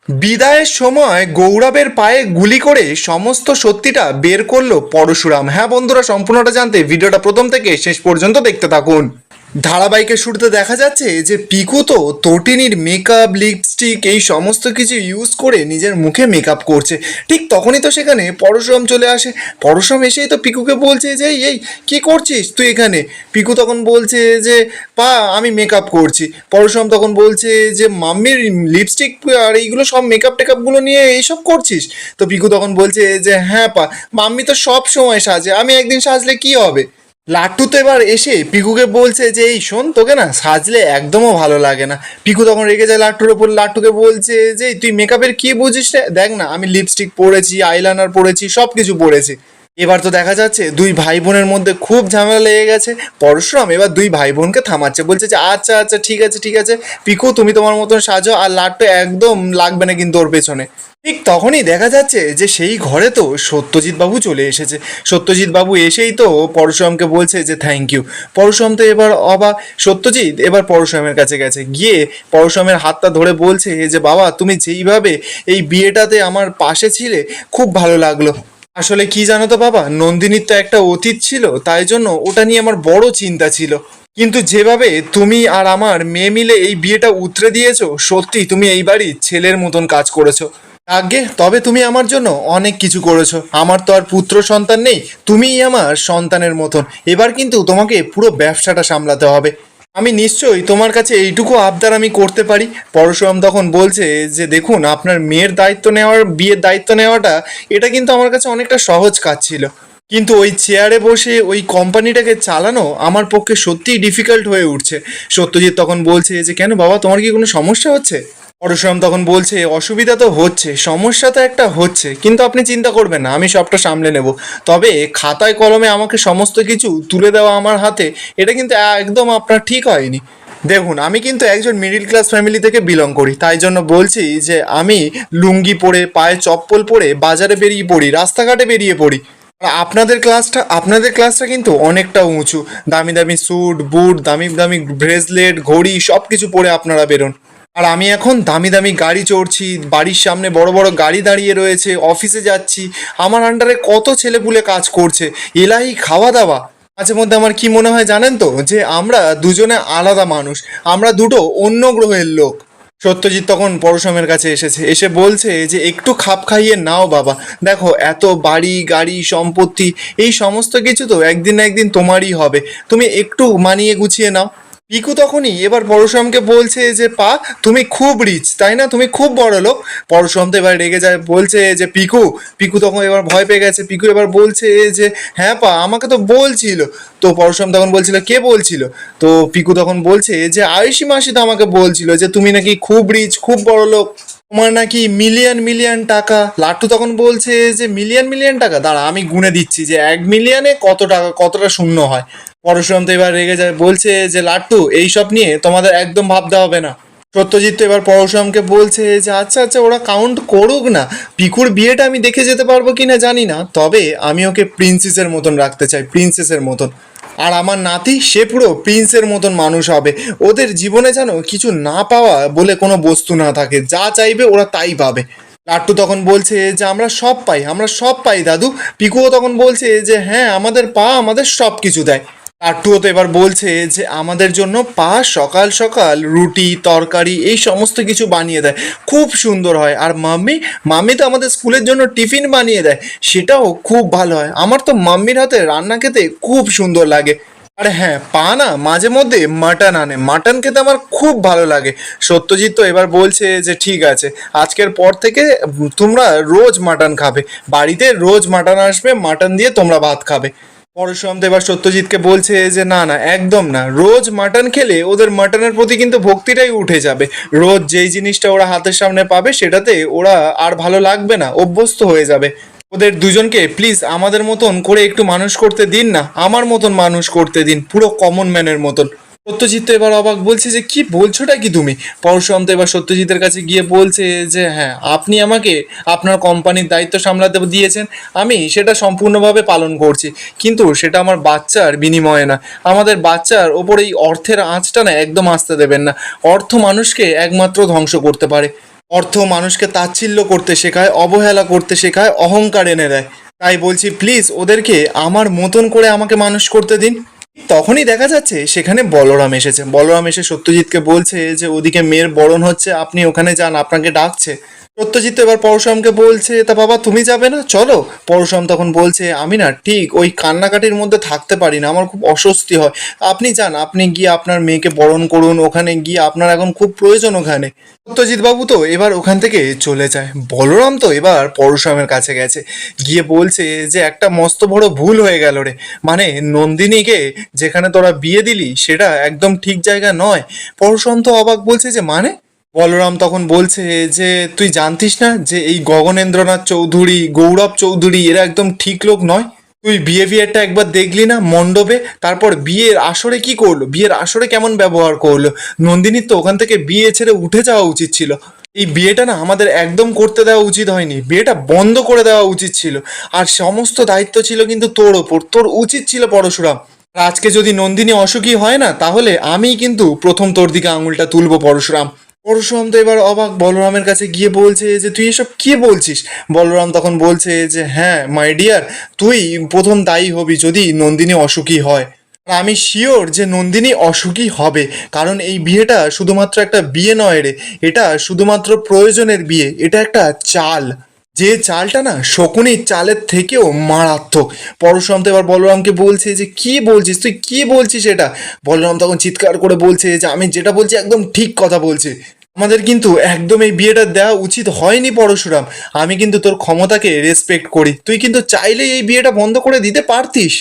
বিদায়ের সময় গৌরবের পায়ে গুলি করে সমস্ত সত্যিটা বের করলো পরশুরাম। হ্যাঁ বন্ধুরা, সম্পূর্ণটা জানতে ভিডিওটা প্রথম থেকে শেষ পর্যন্ত দেখতে থাকুন। ধারাবাহিকের শুরুতে দেখা যাচ্ছে যে পিকু তো তটিনীর মেকআপ, লিপস্টিক এই সমস্ত কিছু ইউজ করে নিজের মুখে মেকআপ করছে। ঠিক তখনই তো সেখানে পরশুরাম চলে আসে। পরশুরাম এসেই তো পিকুকে বলছে যে এই এই কী করছিস তুই এখানে। পিকু তখন বলছে যে পা আমি মেকআপ করছি। পরশুরাম তখন বলছে যে মাম্মির লিপস্টিক আর এইগুলো সব মেকআপ টেকআপগুলো নিয়ে এইসব করছিস। তো পিকু তখন বলছে যে হ্যাঁ পা, মাম্মি তো সব সময় সাজে, আমি একদিন সাজলে কি হবে। লাট্টু তো এবার এসে পিকুকে বলছে যে এই শোন, তোকে না সাজলে একদমও ভালো লাগে না। পিকু তখন রেগে যায় লাট্টুর ওপর। লাট্টুকে বলছে যে তুই মেকআপের কি বুঝিস রে, দেখ না আমি লিপস্টিক পরেছি, আইলাইনার পরেছি, সব কিছু পরেছি। এবার তো দেখা যাচ্ছে দুই ভাই বোনের মধ্যে খুব ঝামেলা লেগে গেছে। পরশুরাম এবার দুই ভাই বোনকে থামাচ্ছে, বলছে যে আচ্ছা আচ্ছা ঠিক আছে ঠিক আছে, পিকু তুমি তোমার মতন সাজো, আর লাট্টু একদম লাগবে না কিন্তু ওর পেছনে। ঠিক তখনই দেখা যাচ্ছে যে সেই ঘরে তো সত্যজিৎ বাবু চলে এসেছে। সত্যজিৎ বাবু এসেই তো পরশুরামকে বলছে যে থ্যাংক ইউ। পরশুরাম তো এবার অবাক। সত্যজিৎ এবার পরশুরামের কাছে গেছে, গিয়ে পরশুরামের হাতটা ধরে বলছে যে বাবা তুমি যেইভাবে এই বিয়েটাতে আমার পাশে ছিলে খুব ভালো লাগলো। আসলে কি জানো তো বাবা, নন্দিনীর তো একটা অতীত ছিল, তাই জন্য ওটা নিয়ে আমার বড় চিন্তা ছিল। কিন্তু যেভাবে তুমি আর আমার মেয়ে মিলে এই বিয়েটা উতরে দিয়েছো, সত্যি তুমি এই বাড়ির ছেলের মতন কাজ করেছো। আগে তবে তুমি আমার জন্য অনেক কিছু করেছো। আমার তো আর পুত্র সন্তান নেই, তুমিই আমার সন্তানের মতন। এবার কিন্তু তোমাকে পুরো ব্যবসাটা সামলাতে হবে। আমি নিশ্চয়ই তোমার কাছে এইটুকু আবদার আমি করতে পারি। পরশুরাম তখন বলছে যে দেখুন, আপনার মেয়ের দায়িত্ব নেওয়ার, বিয়ের দায়িত্ব নেওয়াটা এটা কিন্তু আমার কাছে অনেকটা সহজ কাজ ছিল, কিন্তু ওই চেয়ারে বসে ওই কোম্পানিটাকে চালানো আমার পক্ষে সত্যিই ডিফিকাল্ট হয়ে উঠছে। সত্যজিৎ তখন বলছে যে কেন বাবা, তোমার কি কোনো সমস্যা হচ্ছে। পরশুরাম তখন বলছে অসুবিধা তো হচ্ছে, সমস্যা তো একটা হচ্ছে, কিন্তু আপনি চিন্তা করবেন না, আমি সবটা সামলে নেব। তবে খাতায় কলমে আমাকে সমস্ত কিছু তুলে দেওয়া আমার হাতে, এটা কিন্তু একদম আপনার ঠিক হয়নি। দেখুন, আমি কিন্তু একজন মিডিল ক্লাস ফ্যামিলি থেকে বিলং করি, তাই জন্য বলছি যে আমি লুঙ্গি পরে, পায়ে চপ্পল পরে বাজারে বেরিয়ে পড়ি, রাস্তাঘাটে বেরিয়ে পড়ি। আর আপনাদের ক্লাসটা কিন্তু অনেকটা উঁচু। দামি দামি স্যুট বুট, দামি দামি ব্রেসলেট, ঘড়ি সব কিছু পরে আপনারা বেরোন। আর আমি এখন দামি দামি গাড়ি চড়ছি, বাড়ির সামনে বড় বড় গাড়ি দাঁড়িয়ে রয়েছে, অফিসে যাচ্ছি, আমার আন্ডারে কত ছেলেপুলে কাজ করছে, এলাহি খাওয়া দাওয়া। মাঝে মধ্যে আমার কি মনে হয় জানেন তো, যে আমরা দুজনে আলাদা মানুষ, আমরা দুটো অন্য গ্রহের লোক। সত্যজিৎ তখন পরশুরামের কাছে এসেছে, এসে বলছে যে একটু খাপ খাইয়ে নাও বাবা, দেখো এত বাড়ি গাড়ি সম্পত্তি এই সমস্ত কিছু তো একদিন না একদিন তোমারই হবে, তুমি একটু মানিয়ে গুছিয়ে নাও। পিকু তখনই এবার পরশুরামকে বলছে যে পা, তুমি খুব রিচ তাই না, তুমি খুব বড় লোক। পরশুরাম তো এবার রেগে যায়, বলছে যে পিকু। পিকু তখন এবার ভয় পেয়ে গেছে। পিকু এবার বলছে যে হ্যাঁ পা, আমাকে তো বলছিল। তো পরশুরাম তখন বলছিল কে বলছিল। তো পিকু তখন বলছে যে আয়ুষী মাসি তো আমাকে বলছিল যে তুমি নাকি খুব রিচ, খুব বড় লোক, তোমার নাকি মিলিয়ন মিলিয়ন টাকা। লাট্টু তখন বলছে যে মিলিয়ন মিলিয়ন টাকা, দাঁড়া আমি গুনে দিচ্ছি যে 1 মিলিয়নে কত টাকা, কতটা শূন্য হয়। পরশুরাম তো এবার রেগে যায়, বলছে যে লাট্টু এইসব নিয়ে তোমাদের একদম ভাবতে হবে না। সত্যজিৎ তো এবার পরশুরামকে বলছে যে আচ্ছা আচ্ছা ওরা কাউন্ট করুক না, পিকুর বিয়েটা আমি দেখে যেতে পারবো কিনা জানি না, তবে আমি ওকে প্রিন্সেসের মতন রাখতে চাই, প্রিন্সেসের মতন। আর আমার নাতি সে পুরো প্রিন্সের মতন মানুষ হবে। ওদের জীবনে যেন কিছু না পাওয়া বলে কোনো বস্তু না থাকে, যা চাইবে ওরা তাই পাবে। লাট্টু তখন বলছে যে আমরা সব পাই, আমরা সব পাই দাদু। পিকুও তখন বলছে যে হ্যাঁ আমাদের পা আমাদের সব কিছু দেয়। লাট্টুও তো এবার বলছে যে আমাদের জন্য পা সকাল সকাল রুটি তরকারি এই সমস্ত কিছু বানিয়ে দেয়, খুব সুন্দর হয়। আর মাম্মি, মাম্মি তো আমাদের স্কুলের জন্য টিফিন বানিয়ে দেয়, সেটাও খুব ভালো হয়। আমার তো মাম্মির হাতে রান্না খেতে খুব সুন্দর লাগে। আর হ্যাঁ, পা না মাঝে মধ্যে মাটন আনে, মাটন খেতে আমার খুব ভালো লাগে। সত্যজিৎ তো এবার বলছে যে ঠিক আছে, আজকের পর থেকে তোমরা রোজ মাটন খাবে, বাড়িতে রোজ মাটন আসবে, মাটন দিয়ে তোমরা ভাত খাবে। পরশুরাম তো এবার সত্যজিৎকে বলছে যে না না একদম না, রোজ মাটন খেলে ওদের মাটনের প্রতি কিন্তু ভক্তিটাই উঠে যাবে। রোজ যেই জিনিসটা ওরা হাতের সামনে পাবে সেটাতে ওরা আর ভালো লাগবে না, অভ্যস্ত হয়ে যাবে। ওদের দুজনকে প্লিজ আমাদের মতন করে একটু মানুষ করতে দিন না, আমার মতন মানুষ করতে দিন, পুরো কমন ম্যানের মতন। সত্যজিৎ তো এবার অবাক, বলছে যে কি বলছোটা কি তুমি। পরশুরাম তো এবার সত্যজিতের কাছে গিয়ে বলছে যে হ্যাঁ আপনি আমাকে আপনার কোম্পানির দায়িত্ব সামলাতে দিয়েছেন, আমি সেটা সম্পূর্ণভাবে পালন করছি, কিন্তু সেটা আমার বাচ্চার বিনিময়ে না। আমাদের বাচ্চার ওপর এই অর্থের আঁচটা না একদম আসতে দেবেন না, অর্থ মানুষকে একমাত্র ধ্বংস করতে পারে। অর্থ মানুষকে তাচ্ছিল্য করতে শেখায়, অবহেলা করতে শেখায়, অহংকার এনে দেয়। তাই বলছি প্লিজ ওদেরকে আমার মতন করে আমাকে মানুষ করতে দিন। তখনই দেখা যাচ্ছে সেখানে বলরাম এসেছে। বলরাম এসে সত্যজিৎকে বলছে যে ওদিকে মেয়ের বরণ হচ্ছে, আপনি ওখানে যান, আপনাকে ডাকছে। সত্যজিৎ তো এবার পরশুরামকে বলছে তা বাবা তুমি যাবে না, চলো। পরশুরাম তখন বলছে আমি না ঠিক ওই কান্নাকাটির মধ্যে থাকতে পারি না, আমার খুব অস্বস্তি হয়। আপনি যান, আপনি গিয়ে আপনার মেয়েকে বরণ করুন, ওখানে গিয়ে আপনার এখন খুব প্রয়োজন ওখানে। সত্যজিৎ বাবু তো এবার ওখান থেকে চলে যায়। বলরাম তো এবার পরশুরামের কাছে গেছে, গিয়ে বলছে যে একটা মস্ত বড় ভুল হয়ে গেল রে, মানে নন্দিনীকে যেখানে তোরা বিয়ে দিলি সেটা একদম ঠিক জায়গা নয়। পরশুরাম তো অবাক, বলছে যে মানে? বলরাম তখন বলছে যে তুই জানতিস না যে এই গগনেন্দ্রনাথ চৌধুরী, গৌরব চৌধুরী এরা একদম ঠিক লোক নয়? তুই বিহেভিয়ারটা একবার দেখলি না মণ্ডপে? তারপর বিয়ের আসরে কি করলো, বিয়ের আসরে কেমন ব্যবহার করলো। নন্দিনীর তো ওখান থেকে বিয়ে ছেড়ে উঠে যাওয়া উচিত ছিল। এই বিয়েটা না আমাদের একদম করতে দেওয়া উচিত হয়নি, বিয়েটা বন্ধ করে দেওয়া উচিত ছিল। আর সমস্ত দায়িত্ব ছিল কিন্তু তোর ওপর, তোর উচিত ছিল পরশুরাম। আর আজকে যদি নন্দিনী অসুখী হয় না তাহলে আমি কিন্তু প্রথম তোর দিকে আঙুলটা তুলবো পরশুরাম। পরশুরাম তো এবার অবাক, বলরামের কাছে গিয়ে বলছে যে তুই এসব কি বলছিস। বলরাম তখন বলছে যে হ্যাঁ মাই ডিয়ার, তুই প্রথম দায়ী হবি যদি নন্দিনী অসুখী হয়। আর আমি শিওর যে নন্দিনী অসুখী হবে, কারণ এই বিয়েটা শুধুমাত্র একটা বিয়ে নয় রে, এটা শুধুমাত্র প্রয়োজনের বিয়ে, এটা একটা চাল, যে চালটা না শকুনির চালের থেকেও মারাত্মক। পরশুরাম তো এবার বলরামকে বলছে যে কি বলছিস, তুই কি বলছিস এটা। বলরাম তখন চিৎকার করে বলছে যে আমি যেটা বলছি একদম ঠিক কথা বলছি। আমাদের কিন্তু একদম এই বিয়েটা দেওয়া উচিত হয়নি পরশুরাম। আমি কিন্তু তোর ক্ষমতাকে রেসপেক্ট করি, তুই কিন্তু চাইলেই এই বিয়েটা বন্ধ করে দিতে পারতিস।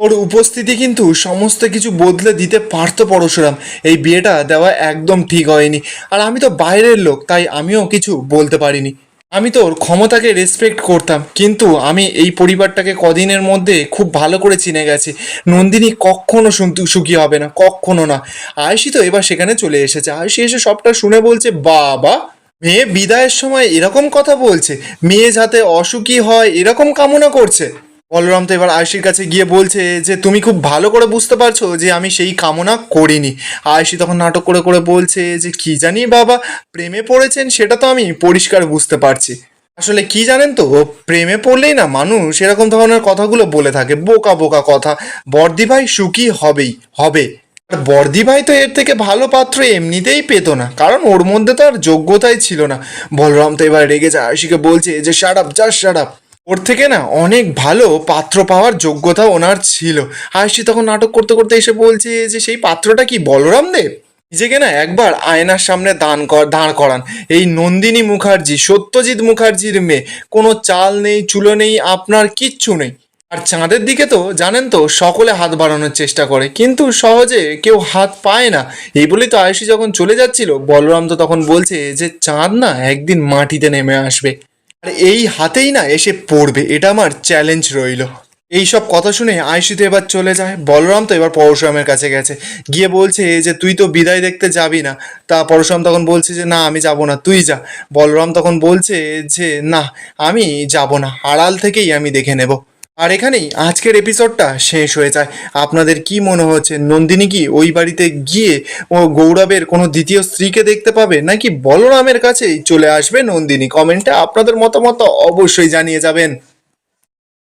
ওর উপস্থিতি কিন্তু সমস্ত কিছু বদলে দিতে পারতো পরশুরাম। এই বিয়েটা দেওয়া একদম ঠিক হয়নি। আর আমি তো বাইরের লোক, তাই আমিও কিছু বলতে পারিনি। আমি তোর ক্ষমতাকে রেসপেক্ট করতাম, কিন্তু আমি এই পরিবারটাকে কদিনের মধ্যে খুব ভালো করে চিনে গেছি। নন্দিনী কখনো সুখী হবে না, কখনো না। আয়ুষি তো এবার সেখানে চলে এসেছে। আয়ুষি এসে সবটা শুনে বলছে বাবা, মেয়ে বিদায়ের সময় এরকম কথা বলছে, মেয়ে যাতে অসুখী হয় এরকম কামনা করছে। বলরাম তো এবার আয়ুষির কাছে গিয়ে বলছে যে তুমি খুব ভালো করে বুঝতে পারছো যে আমি সেই কামনা করিনি। আয়ুষি তখন নাটক করে করে বলছে যে কি জানি বাবা, প্রেমে পড়েছেন সেটা তো আমি পরিষ্কার বুঝতে পারছি। আসলে কি জানেন তো, প্রেমে পড়লেই না মানুষ এরকম ধরনের কথাগুলো বলে থাকে, বোকা বোকা কথা। বর্দি ভাই সুখী হবেই হবে। আর বর্দি ভাই তো এর থেকে ভালো পাত্র এমনিতেই পেতো না, কারণ ওর মধ্যে তো আর যোগ্যতাই ছিল না। বলরাম তো এবার রেগে যায়, আয়ুষিকে বলছে যে shut up, just shut up. ওর থেকে না অনেক ভালো পাত্র পাওয়ার যোগ্যতা ওনার ছিল। আয়ুষি তখন নাটক করতে করতে এসে বলছে যে সেই পাত্রটা কি বলরাম দেব। নিজেকে না একবার আয়নার সামনে দাঁড় করান। এই নন্দিনী মুখার্জি, সত্যজিৎ মুখার্জির মেয়ে, কোনো চাল নেই, চুলো নেই, আপনার কিচ্ছু নেই। আর চাঁদের দিকে তো জানেন তো সকলে হাত বাড়ানোর চেষ্টা করে, কিন্তু সহজে কেউ হাত পায় না। এই বলেই তো আয়ুষি যখন চলে যাচ্ছিল, বলরাম তো তখন বলছে যে চাঁদ না একদিন মাটিতে নেমে আসবে, আর এই হাতেই না এসে পড়বে, এটা আমার চ্যালেঞ্জ রইল। এই সব কথা শুনে আয়ুষি তো এবার চলে যায়। বলরাম তো এবার পরশুরামের কাছে গেছে, গিয়ে বলছে যে তুই তো বিদায় দেখতে যাবি না। তা পরশুরাম তখন বলছে যে না আমি যাব না, তুই যা। বলরাম তখন বলছে যে না আমি যাব না, আড়াল থেকেই আমি দেখে নেব। আর এখানেই আজকের এপিসোডটা শেষ হয়ে যায়। আপনাদের কি মনে হচ্ছে, নন্দিনী কি ওই বাড়িতে গিয়ে ও গৌরবের কোনো দ্বিতীয় স্ত্রীকে দেখতে পাবে, নাকি বলরামের কাছেই চলে আসবে নন্দিনী? কমেন্টে আপনাদের মতামত অবশ্যই জানিয়ে যাবেন।